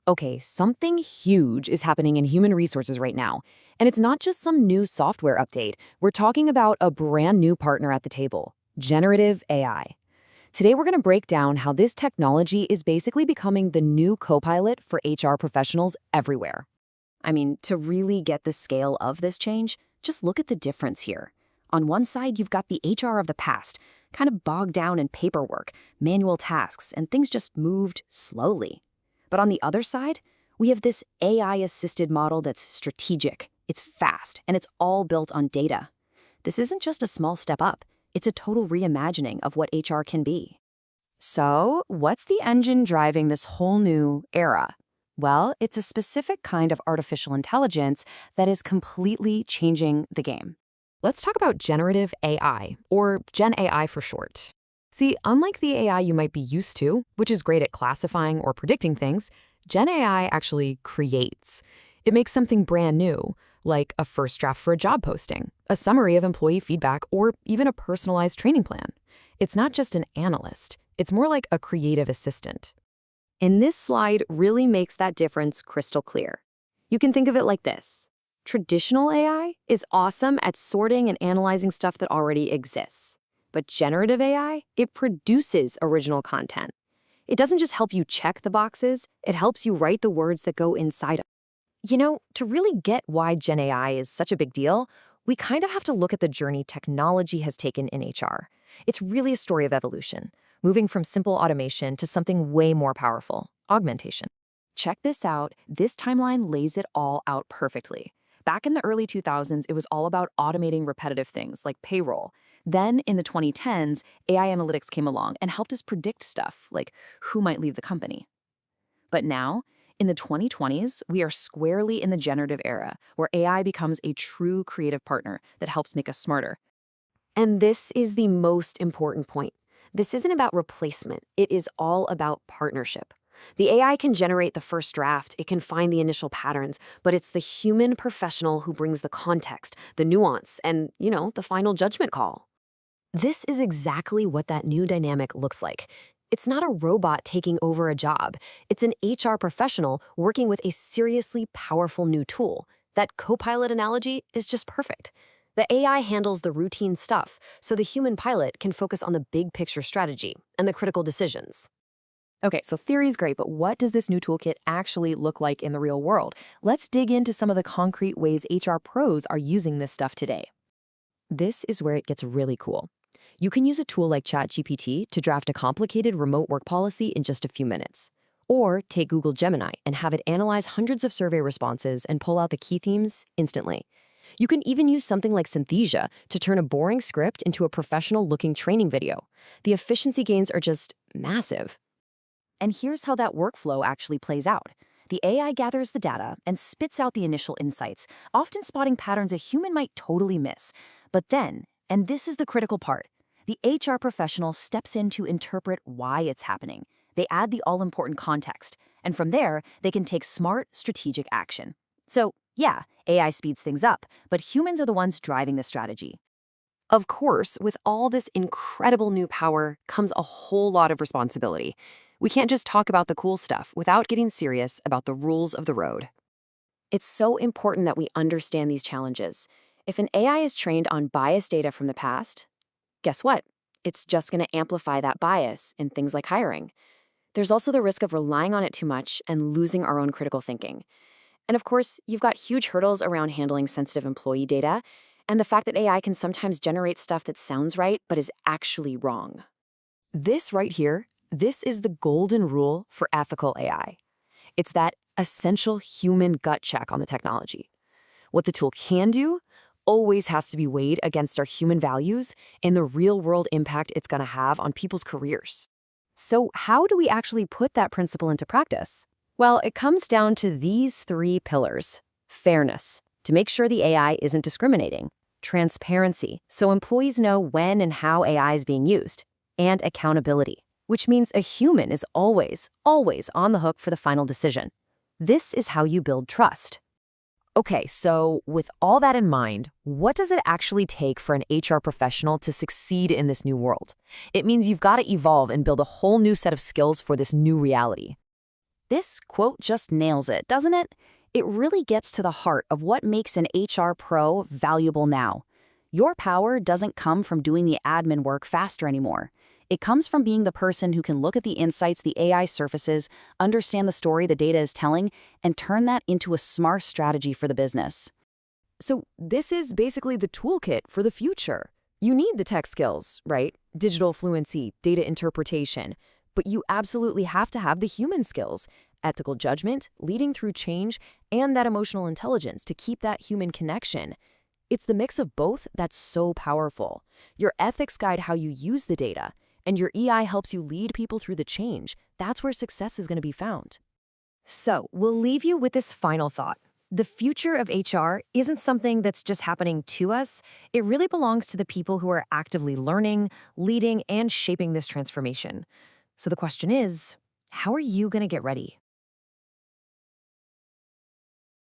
Okay, something huge is happening in human resources right now. And it's not just some new software update. We're talking about a brand new partner at the table, generative AI. Today, we're going to break down how this technology is basically becoming the new co-pilot for HR professionals everywhere. I mean, to really get the scale of this change, just look at the difference here. On one side, you've got the HR of the past, kind of bogged down in paperwork, manual tasks, and things just moved slowly. But on the other side, we have this AI-assisted model that's strategic, it's fast, and it's all built on data. This isn't just a small step up, it's a total reimagining of what HR can be. So, what's the engine driving this whole new era? Well, it's a specific kind of artificial intelligence that is completely changing the game. Let's talk about generative AI, or GenAI for short. See, unlike the AI you might be used to, which is great at classifying or predicting things, GenAI actually creates. It makes something brand new, like a first draft for a job posting, a summary of employee feedback, or even a personalized training plan. It's not just an analyst, it's more like a creative assistant. And this slide really makes that difference crystal clear. You can think of it like this. Traditional AI is awesome at sorting and analyzing stuff that already exists. But generative AI, it produces original content. It doesn't just help you check the boxes, it helps you write the words that go inside it. You know, to really get why GenAI is such a big deal, we kind of have to look at the journey technology has taken in HR. It's really a story of evolution, moving from simple automation to something way more powerful, augmentation. Check this out, this timeline lays it all out perfectly. Back in the early 2000s, it was all about automating repetitive things like payroll. Then, in the 2010s, AI analytics came along and helped us predict stuff like who might leave the company. But now, in the 2020s, we are squarely in the generative era, where AI becomes a true creative partner that helps make us smarter. And this is the most important point. This isn't about replacement. It is all about partnership. The AI can generate the first draft, it can find the initial patterns, but it's the human professional who brings the context, the nuance, and, the final judgment call. This is exactly what that new dynamic looks like. It's not a robot taking over a job. It's an HR professional working with a seriously powerful new tool. That co-pilot analogy is just perfect. The AI handles the routine stuff, so the human pilot can focus on the big picture strategy and the critical decisions. Okay, so theory's great, but what does this new toolkit actually look like in the real world? Let's dig into some of the concrete ways HR pros are using this stuff today. This is where it gets really cool. You can use a tool like ChatGPT to draft a complicated remote work policy in just a few minutes. Or take Google Gemini and have it analyze hundreds of survey responses and pull out the key themes instantly. You can even use something like Synthesia to turn a boring script into a professional-looking training video. The efficiency gains are just massive. And here's how that workflow actually plays out. The AI gathers the data and spits out the initial insights, often spotting patterns a human might totally miss. But then, and this is the critical part, the HR professional steps in to interpret why it's happening. They add the all-important context, and from there, they can take smart, strategic action. So, yeah, AI speeds things up, but humans are the ones driving the strategy. Of course, with all this incredible new power comes a whole lot of responsibility. We can't just talk about the cool stuff without getting serious about the rules of the road. It's so important that we understand these challenges. If an AI is trained on biased data from the past, guess what? It's just going to amplify that bias in things like hiring. There's also the risk of relying on it too much and losing our own critical thinking. And of course, you've got huge hurdles around handling sensitive employee data and the fact that AI can sometimes generate stuff that sounds right but is actually wrong. This right here, this is the golden rule for ethical AI. It's that essential human gut check on the technology. What the tool can do always has to be weighed against our human values and the real-world impact it's going to have on people's careers. So how do we actually put that principle into practice? Well, it comes down to these three pillars. Fairness, to make sure the AI isn't discriminating. Transparency, so employees know when and how AI is being used. And accountability, which means a human is always on the hook for the final decision. This is how you build trust. Okay, so with all that in mind, what does it actually take for an HR professional to succeed in this new world? It means you've got to evolve and build a whole new set of skills for this new reality. This quote just nails it, doesn't it? It really gets to the heart of what makes an HR pro valuable now. Your power doesn't come from doing the admin work faster anymore. It comes from being the person who can look at the insights the AI surfaces, understand the story the data is telling, and turn that into a smart strategy for the business. So this is basically the toolkit for the future. You need the tech skills, right? Digital fluency, data interpretation. But you absolutely have to have the human skills, ethical judgment, leading through change, and that emotional intelligence to keep that human connection. It's the mix of both that's so powerful. Your ethics guide how you use the data, and your EI helps you lead people through the change. That's where success is going to be found. So, we'll leave you with this final thought. The future of HR isn't something that's just happening to us. It really belongs to the people who are actively learning, leading, and shaping this transformation. So the question is, how are you going to get ready?